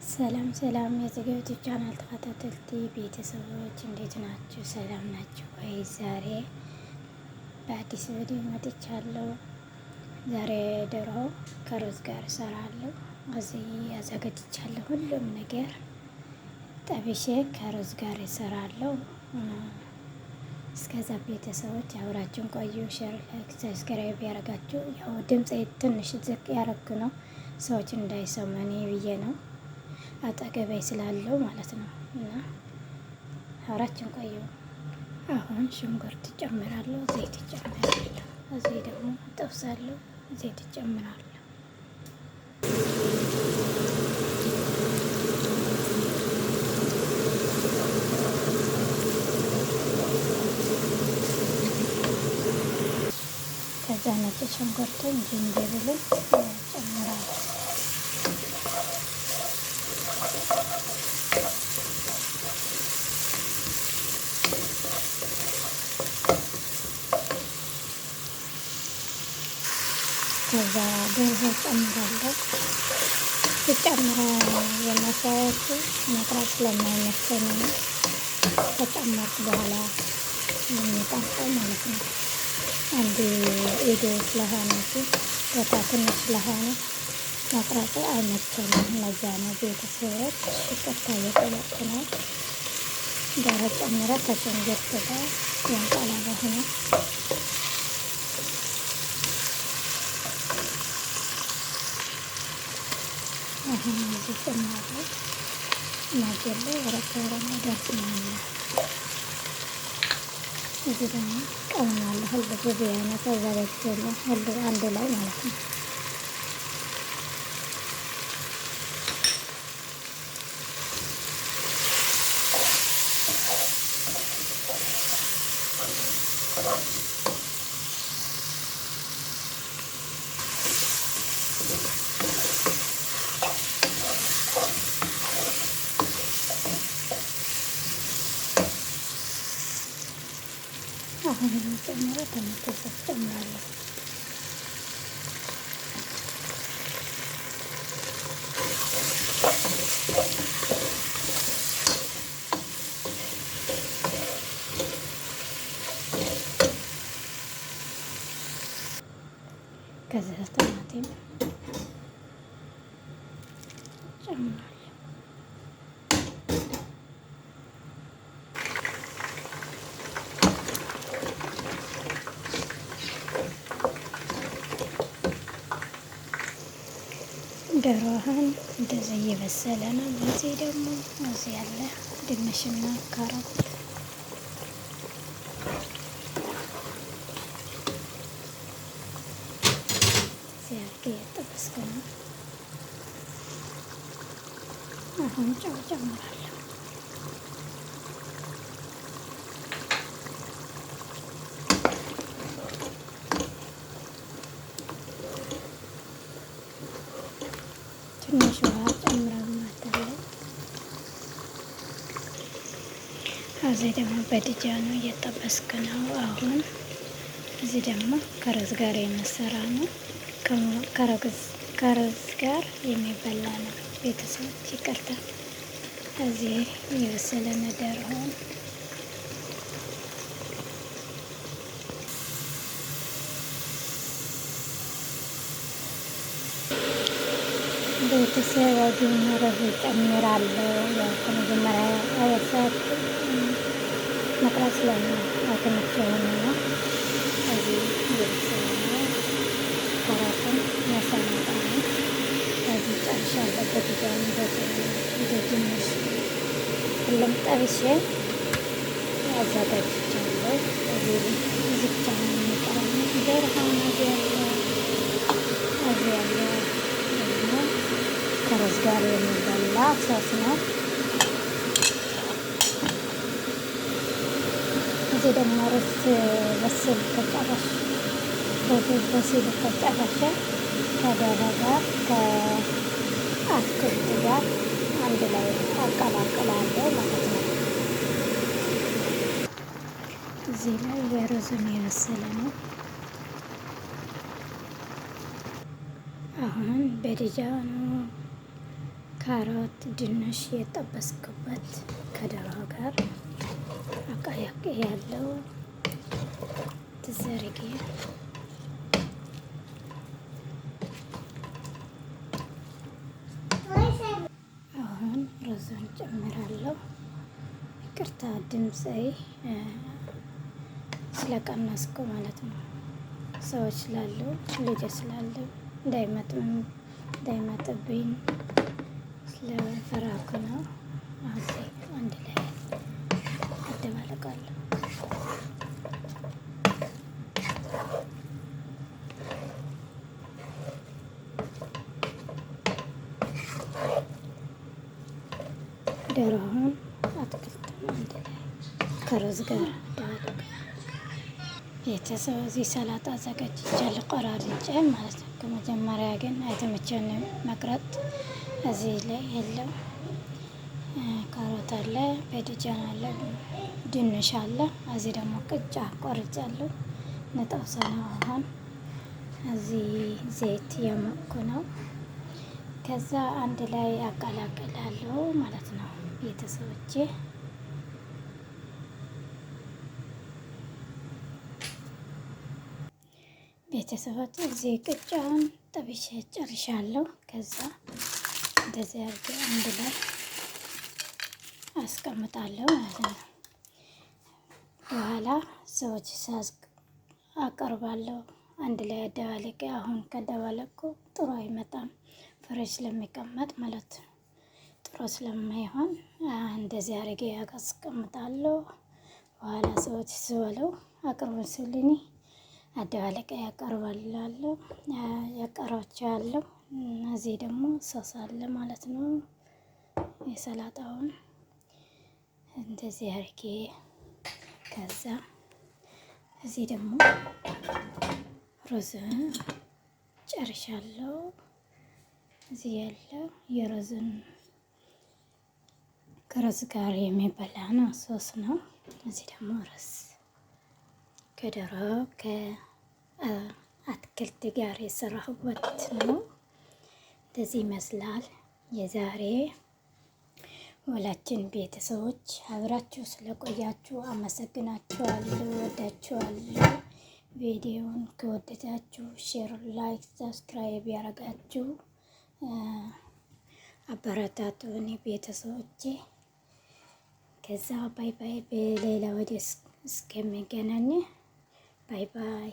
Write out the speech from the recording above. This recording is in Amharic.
ሰላም ሰላም የዘገዩት ቻናል ተከታታዮች ቤተሰቦች እንዴት ናችሁ? ሰላም ናችሁ ወይ? ዛሬ በአዲስ ቪዲዮ መጥቻለሁ። ዛሬ ዶሮ ከሩዝ ጋር እሰራለሁ። እዚህ አዘጋጅቻለሁ ሁሉም ነገር ጠብሼ ከሩዝ ጋር እሰራለሁ። እስከዛ ቤተሰቦች አብራችሁን ቆዩ። ሼር፣ ላይክ፣ ሰብስክራይብ ያደረጋችሁ ያው ድምጼ ትንሽ ዝቅ ያደረኩ ነው ሰዎች እንዳይሰማኝ ብዬ ነው አጠገቤ ስላለው ማለት ነው። እና አብራችን ቆዩ። አሁን ሽንኩርት ጨምራለሁ፣ ዘይት ጨምራለሁ። እዚህ ደግሞ ጠብሳለሁ፣ ዘይት ጨምራለሁ። ከዛ ነጭ ሽንኩርቱን ዝንጅብልን ጨምራለሁ። ከዛ ዶሮ ጨምራለሁ። ሲጨምረ የማሳያቱ መቅረጽ ስለማይመቸኝ ነው። ከጨመርኩ በኋላ የሚቀርጸው ማለት ነው። አንድ ቪዲዮ ስለሆነ ቦታ ትንሽ ስለሆነ መቅረጽ አይመቸኝም። ለዛ ነው ቤተሰቦች ይቅርታ እየጠየቁ ነው። ዶሮ ጨምረ ከሽንኩርት ጋር ያንጠላላሁ ነው። አሁን እዚህ ጨምራለሁ። ማጀለ ወረቀረና ዳስማና እዚህ ደግሞ ቀመማለሁ። ሁሉ ብዙ አይነት አዘጋጅቻለሁ ሁሉ አንድ ላይ ማለት ነው። አሁን የሚጨምረው ተመልሶ ጨምራለሁ። ከዛ ቲማቲም ጨምራለሁ። ዶሮህን እንደዚህ እየበሰለ ነው። በዚህ ደግሞ እዚህ ያለ ድንሽና ካሮት ሲያርግ እየጠበስኩ ነው። አሁን ጨው ጨምራለሁ። ትንሽ ውሃ ጨምራለሁ። እዚህ ደግሞ በድጃኑ እየጠበስክ ነው። አሁን እዚህ ደግሞ ከሩዝ ጋር የምሰራ ነው። ከሩዝ ጋር የሚበላ ነው። ቤተሰቦች ይቅርታ። እዚህ የበሰለ ነገር ሆን ቤተሰብ ግን ሩዝ ጨምራለሁ። ያው ከመጀመሪያ አወሳት መቅረጽ ስለማይመቸኝ ነው። እዚህ የበሰለ ካሮትን ያሰናዳ ነው። እዚህ ጨርሻለሁ። በዲዛይን በትንሽ ሁሉም ጠብሼ አዘጋጅቻለሁ። እዚህ ብቻ ነው የሚቀረው። ዶሮውን እዚህ ያለ ከሩዝ ጋር የሚበላ ሶስ ነው። እዚህ ደግሞ ሩዝ በስል ከጨረሽ ከዶሮ ጋር ከአትክልት ጋር አንድ ላይ አቀላቅላለሁ ማለት ነው። እዚህ ላይ የሩዝን የመሰለ ነው። አሁን በድጃኑ ካሮት፣ ድንሽ የጠበስኩበት ከዶሮ ጋር አቃያቅ ያለው ትዘርጊ። አሁን ሩዝን ጨምራለሁ። ይቅርታ ድምፄ ስለቀነስኩ ማለት ነው። ሰዎች ስላሉ ልጅ ስላሉ እንዳይመጥብኝ ስለፈራኩ ነው። አሁን አንድ ላይ አደባለቃለሁ። ዶሮውን አትክልቱን አንድ ላይ ከሩዝ ጋር አደባለቃለሁ። ቤተሰብ እዚህ ሰላጣ አዘጋጅቻለሁ ቆራርጬ ማለት ነው። ከመጀመሪያ ግን አይተመቸን መቅረጥ እዚህ ላይ የለም። ካሮት አለ፣ በድጃን አለ፣ ድንሽ አለ። እዚህ ደግሞ ቅጫ ቆርጫለሁ። ነጠብሳ ነው። አሁን እዚህ ዘይት የሞኩ ነው። ከዛ አንድ ላይ አቀላቅላለሁ ማለት ነው ቤተሰቦቼ። ቤተሰቦች እዚህ ቅጫውን ጠብሼ ጨርሻለሁ። ከዛ እንደዚህ አድርጌ አንድ ላይ አስቀምጣለሁ ማለት ነው። በኋላ ሰዎች አቀርባለሁ አንድ ላይ አደባለቄ። አሁን ከደባለቁ ጥሩ አይመጣም፣ ፍሬሽ ስለሚቀመጥ ማለት ነው። ጥሩ ስለማይሆን እንደዚህ አድርጌ አስቀምጣለሁ። በኋላ ሰዎች ሲበሉ አቅርቡ ሲሉኝ አደባለቄ ያቀርባላለሁ ያቀርባቸዋለሁ። እዚህ ደግሞ ሶስ አለ ማለት ነው። የሰላጣውን እንደዚህ አድርጌ ከዛ እዚህ ደግሞ ሩዝ ጨርሻለሁ። እዚህ ያለው የሩዝን ከሩዝ ጋር የሚበላ ነው፣ ሶስ ነው። እዚህ ደግሞ ሩዝ ከዶሮ ከአትክልት ጋር የሰራሁበት ነው። እንደዚህ ይመስላል የዛሬ ወላችን ቤተሰቦች። አብራችሁ ስለቆያችሁ አመሰግናችኋለሁ፣ ወዳችኋለሁ። ቪዲዮውን ከወደዳችሁ ሼር፣ ላይክ፣ ሰብስክራይብ ያረጋችሁ አበረታቱኝ ቤተሰቦቼ። ከዛ ባይ ባይ። በሌላ ወደ እስከሚገናኝ ባይ ባይ።